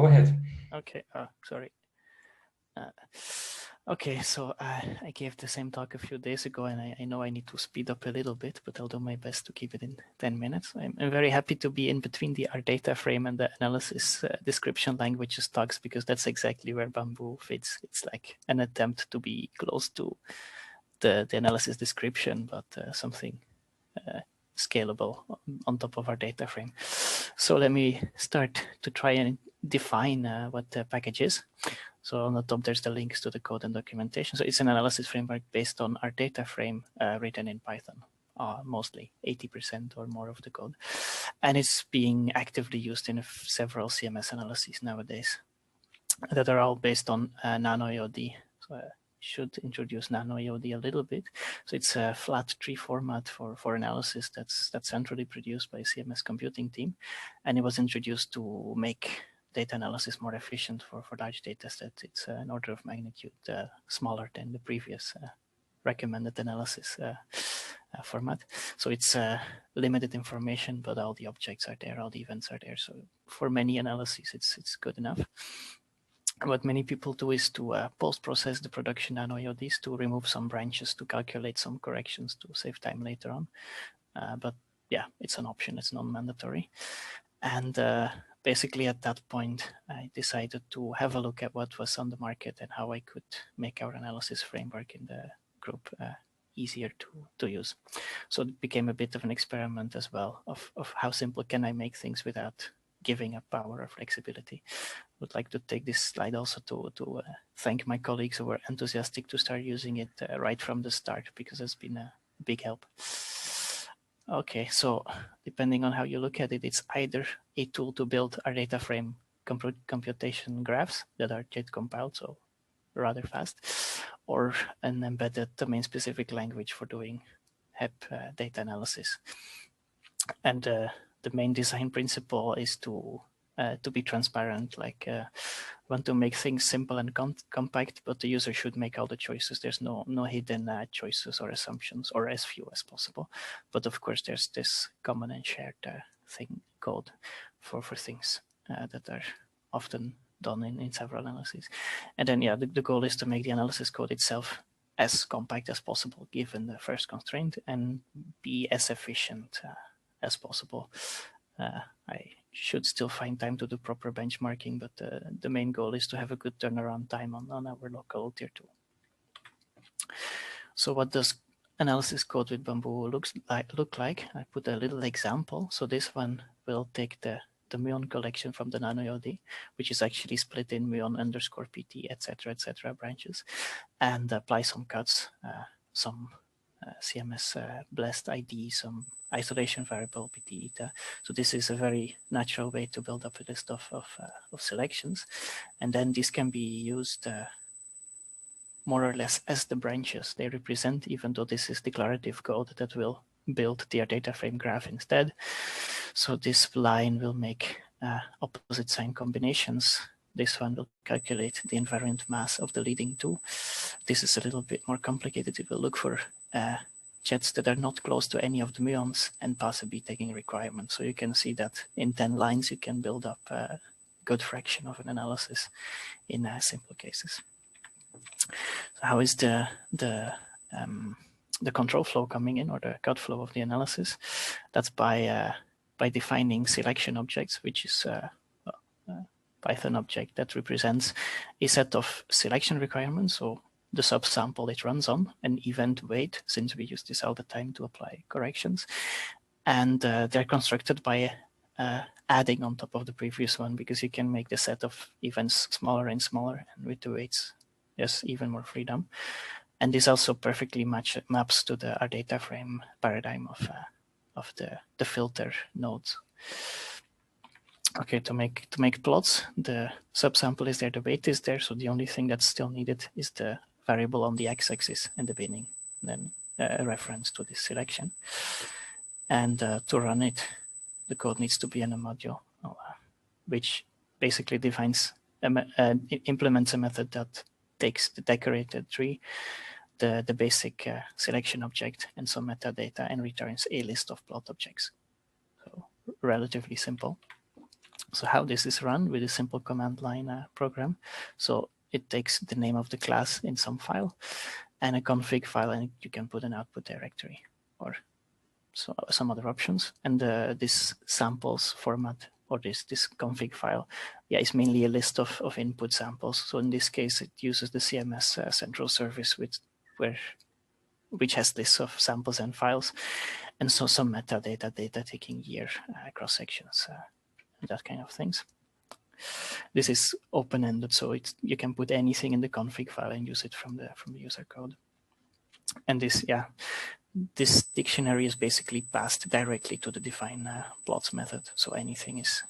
Go ahead. Okay, sorry. Okay, so I gave the same talk a few days ago, and I know I need to speed up a little bit, but I'll do my best to keep it in 10 minutes. I'm very happy to be in between the RDataFrame and the analysis description languages talks, because that's exactly where Bamboo fits. It's like an attempt to be close to the analysis description, but something scalable on top of our data frame. So let me start to try and define what the package is. So on the top, there's the links to the code and documentation. So it's an analysis framework based on our data frame written in Python, mostly 80% or more of the code. And it's being actively used in several CMS analyses nowadays that are all based on NanoEOD. So I should introduce NanoEOD a little bit. So it's a flat tree format for analysis that's centrally produced by CMS computing team. And it was introduced to make data analysis more efficient for large data sets. It's an order of magnitude smaller than the previous recommended analysis format. So it's limited information, but all the objects are there, all the events are there. So for many analyses, it's good enough. What many people do is to post-process the production NanoEODs to remove some branches, to calculate some corrections, to save time later on. But yeah, it's an option, it's non-mandatory. And basically at that point, I decided to have a look at what was on the market and how I could make our analysis framework in the group easier to use. So it became a bit of an experiment as well of how simple can I make things without giving up power or flexibility. Would like to take this slide also to thank my colleagues who were enthusiastic to start using it right from the start, because it's been a big help. Okay, so depending on how you look at it, it's either a tool to build our data frame computation graphs that are JIT compiled, so rather fast, or an embedded domain-specific language for doing HEP data analysis. And the main design principle is to be transparent, like want to make things simple and compact, but the user should make all the choices. There's no hidden choices or assumptions, or as few as possible. But of course, there's this common and shared code for things that are often done in several analyses. And then, yeah, the goal is to make the analysis code itself as compact as possible, given the first constraint, and be as efficient as possible. I should still find time to do proper benchmarking, but the main goal is to have a good turnaround time on our local tier 2. So what does analysis code with Bamboo look like? I put a little example. So this one will take the muon collection from the NanoEOD, which is actually split in muon_pt, etc., branches, and apply some cuts, some CMS blessed ID, some isolation variable pt eta. So this is a very natural way to build up a list of selections, and then this can be used more or less as the branches they represent, even though this is declarative code that will build their data frame graph instead. So this line will make opposite sign combinations. This one will calculate the invariant mass of the leading two. This is a little bit more complicated. It will look for jets that are not close to any of the muons and pass a b-tagging requirement. So you can see that in 10 lines, you can build up a good fraction of an analysis in simple cases. So how is the control flow coming in, or the cut flow of the analysis? That's by defining selection objects, which is a Python object that represents a set of selection requirements. So the subsample it runs on, an event weight, since we use this all the time to apply corrections. And they're constructed by adding on top of the previous one, because you can make the set of events smaller and smaller, and with the weights, there's even more freedom. And this also perfectly maps to the RDataFrame paradigm of the filter nodes. Okay, to make plots, the subsample is there, the weight is there, so the only thing that's still needed is the variable on the x-axis and the binning, then a reference to this selection. And to run it, the code needs to be in a module, which basically defines implements a method that takes the decorated tree, the basic selection object, and some metadata, and returns a list of plot objects. So relatively simple. So how this is run with a simple command line program. So it takes the name of the class in some file and a config file, and you can put an output directory or some other options. And this samples format, or this config file, is mainly a list of input samples. So in this case, it uses the CMS central service which has lists of samples and files, and so some metadata, data taking year, cross sections, that kind of things. This is open-ended, so you can put anything in the config file and use it from the user code. And this dictionary is basically passed directly to the define plots method. So anything is,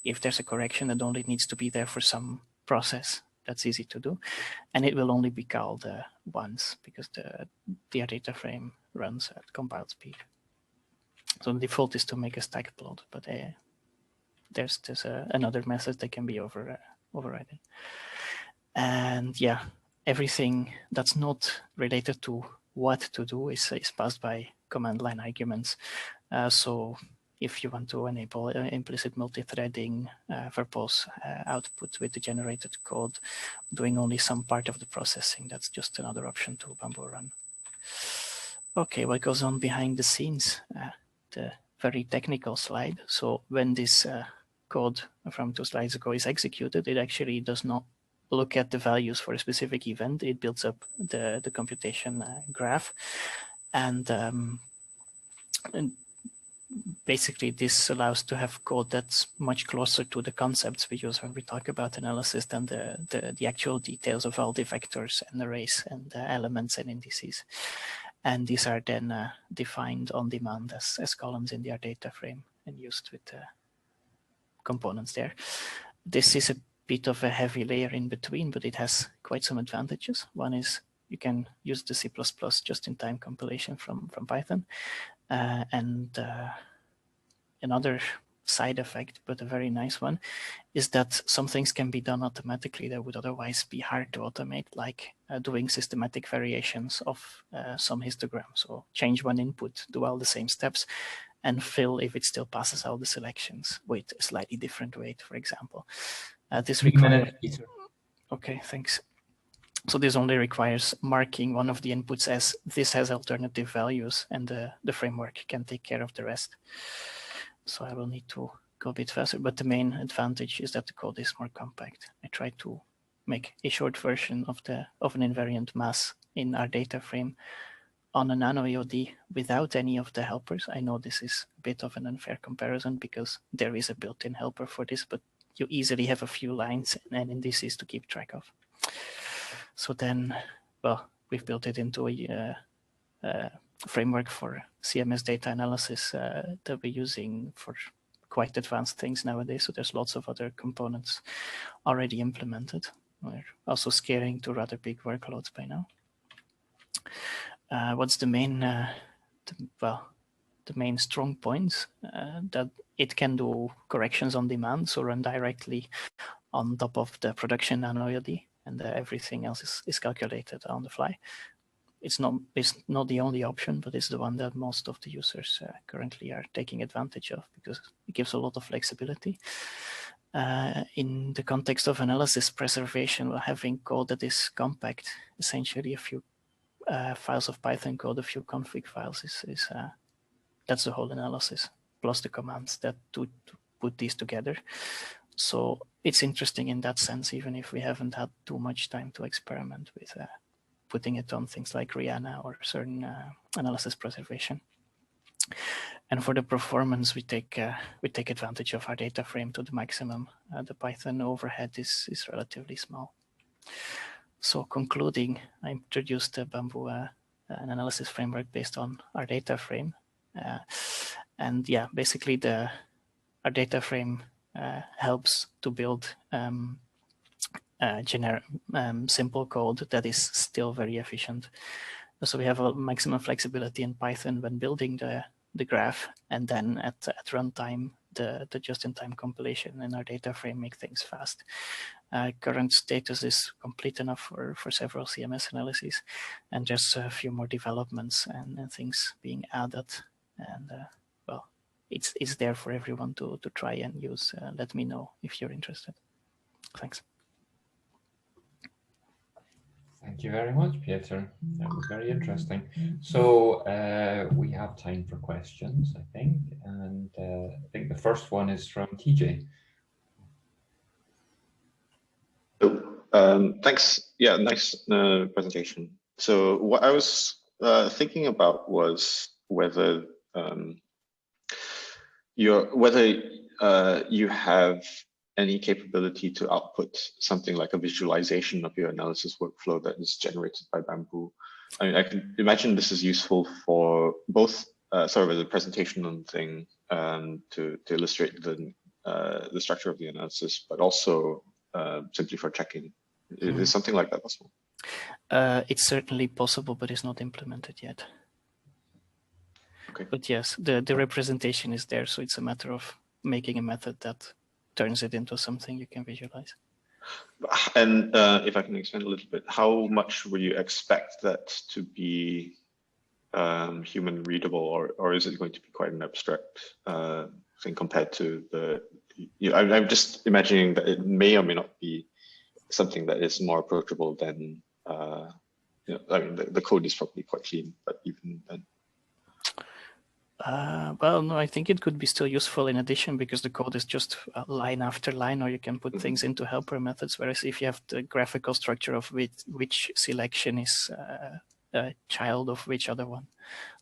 if there's a correction that only needs to be there for some process, that's easy to do. And it will only be called once, because the RDataFrame runs at compiled speed. So the default is to make a stack plot, but there's another method that can be overridden. And everything that's not related to what to do is passed by command line arguments. So if you want to enable implicit multi-threading, verbose output with the generated code, doing only some part of the processing, that's just another option to Bamboo run. Okay, what goes on behind the scenes? The very technical slide. So when this code from 2 slides ago is executed, it actually does not look at the values for a specific event. It builds up the computation graph, and basically this allows to have code that's much closer to the concepts we use when we talk about analysis than the actual details of all the vectors and arrays and elements and indices. And these are then defined on demand as columns in the RDataFrame and used with components there. This is a bit of a heavy layer in between, but it has quite some advantages. One is you can use the C++ just-in-time compilation from Python. And another side effect, but a very nice one, is that some things can be done automatically that would otherwise be hard to automate, like doing systematic variations of some histogram. So change one input, do all the same steps, and fill if it still passes all the selections with a slightly different weight, for example. This requires... Okay, thanks. So this only requires marking one of the inputs as this has alternative values, and the framework can take care of the rest. So I will need to go a bit faster, but the main advantage is that the code is more compact. I tried to make a short version of an invariant mass in our RDataFrame on a nano EOD without any of the helpers. I know this is a bit of an unfair comparison because there is a built-in helper for this, but you easily have a few lines and indices to keep track of. So then, well, we've built it into a framework for CMS data analysis that we're using for quite advanced things nowadays. So there's lots of other components already implemented. We're also scaling to rather big workloads by now. What's the main, the main strong points? That it can do corrections on demand, so run directly on top of the production nano EOD, and everything else is calculated on the fly. It's not the only option, but it's the one that most of the users currently are taking advantage of because it gives a lot of flexibility. In the context of analysis preservation, having code that is compact, essentially a few files of Python code, a few config files that's the whole analysis, plus the commands that to put these together. So it's interesting in that sense, even if we haven't had too much time to experiment with putting it on things like Rihanna or certain analysis preservation. And for the performance, we take advantage of our RDataFrame to the maximum. The Python overhead is relatively small. So concluding, I introduced the Bamboo an analysis framework based on our RDataFrame. And yeah, basically our RDataFrame helps to build simple code that is still very efficient. So we have a maximum flexibility in Python when building the graph, and then at runtime, the just-in-time compilation in our RDataFrame make things fast. Current status is complete enough for several CMS analyses, and there's a few more developments and things being added. And well, it's there for everyone to try and use. Let me know if you're interested. Thanks. Thank you very much, Pieter. That was very interesting. So we have time for questions, I think. And I think the first one is from TJ. Thanks. Yeah, nice presentation. So what I was thinking about was whether you have any capability to output something like a visualization of your analysis workflow that is generated by Bamboo. I mean, I can imagine this is useful for both sort of as a presentation thing to illustrate the structure of the analysis, but also simply for checking. Is something like that possible? It's certainly possible, but it's not implemented yet. Okay. But yes, the representation is there, so it's a matter of making a method that turns it into something you can visualize. And if I can expand a little bit, how much would you expect that to be human readable, or is it going to be quite an abstract thing compared to the? I'm just imagining that it may or may not be something that is more approachable than. I mean, the code is probably quite clean, but even then. Well, no, I think it could be still useful in addition, because the code is just line after line, or you can put things into helper methods. Whereas if you have the graphical structure of which selection is a child of which other one,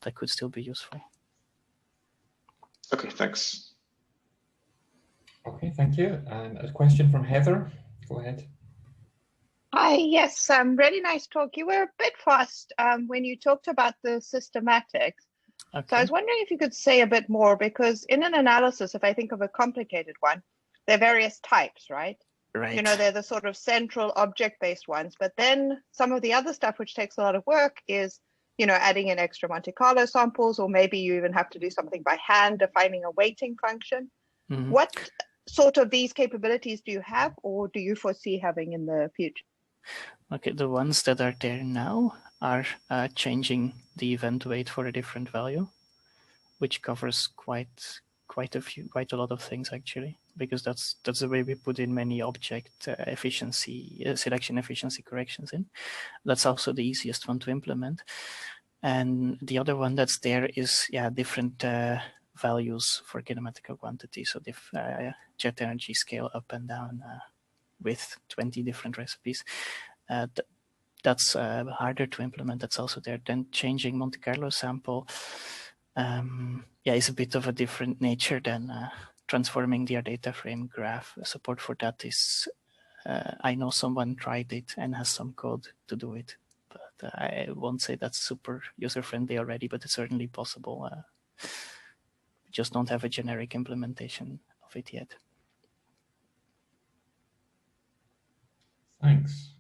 that could still be useful. Okay, thanks. Okay, thank you. And a question from Heather. Go ahead. Hi, yes, really nice talk. You were a bit fast when you talked about the systematics. Okay. So I was wondering if you could say a bit more, because in an analysis, if I think of a complicated one, there are various types, right? Right. You know, they're the sort of central object-based ones, but then some of the other stuff which takes a lot of work is, you know, adding in extra Monte Carlo samples, or maybe you even have to do something by hand, defining a weighting function. Mm-hmm. What sort of these capabilities do you have, or do you foresee having in the future? Okay, the ones that are there now are changing the event weight for a different value, which covers quite a lot of things actually, because that's the way we put in many object selection efficiency corrections in. That's also the easiest one to implement. And the other one that's there is different values for kinematical quantity. So jet energy scale up and down with 20 different recipes. That's harder to implement. That's also there. Then changing Monte Carlo sample is a bit of a different nature than transforming the RDataFrame graph. Support for that is, I know someone tried it and has some code to do it, but I won't say that's super user-friendly already, but it's certainly possible. We just don't have a generic implementation of it yet. Thanks.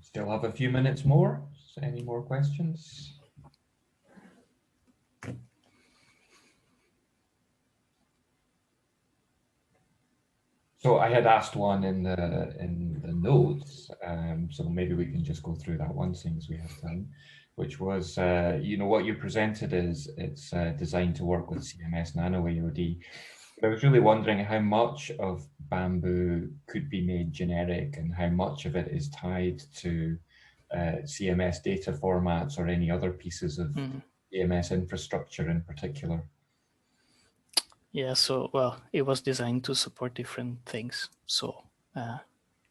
Still have a few minutes more. Any more questions? So I had asked one in the notes, so maybe we can just go through that one, seeing as we have time, which was, you know, what you presented is it's designed to work with CMS Nano AOD. But I was really wondering how much of Bamboo could be made generic and how much of it is tied to CMS data formats or any other pieces of CMS infrastructure in particular. Yeah, so, well, it was designed to support different things. So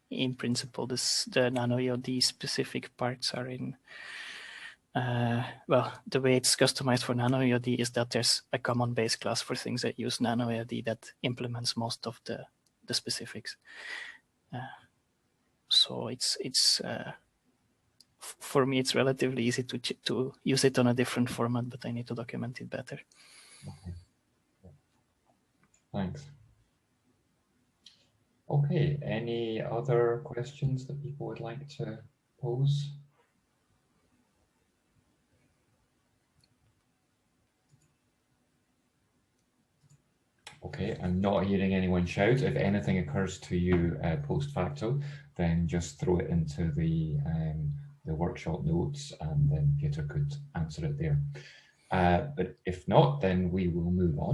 in principle, the Nano AOD specific parts are in, well, the way it's customized for Nano AOD is that there's a common base class for things that use Nano AOD that implements most of the specifics. So it's for me, it's relatively easy to use it on a different format, but I need to document it better. Okay. Thanks. Okay, any other questions that people would like to pose? Okay, I'm not hearing anyone shout. If anything occurs to you post facto, then just throw it into the workshop notes and then Pieter could answer it there. But if not, then we will move on.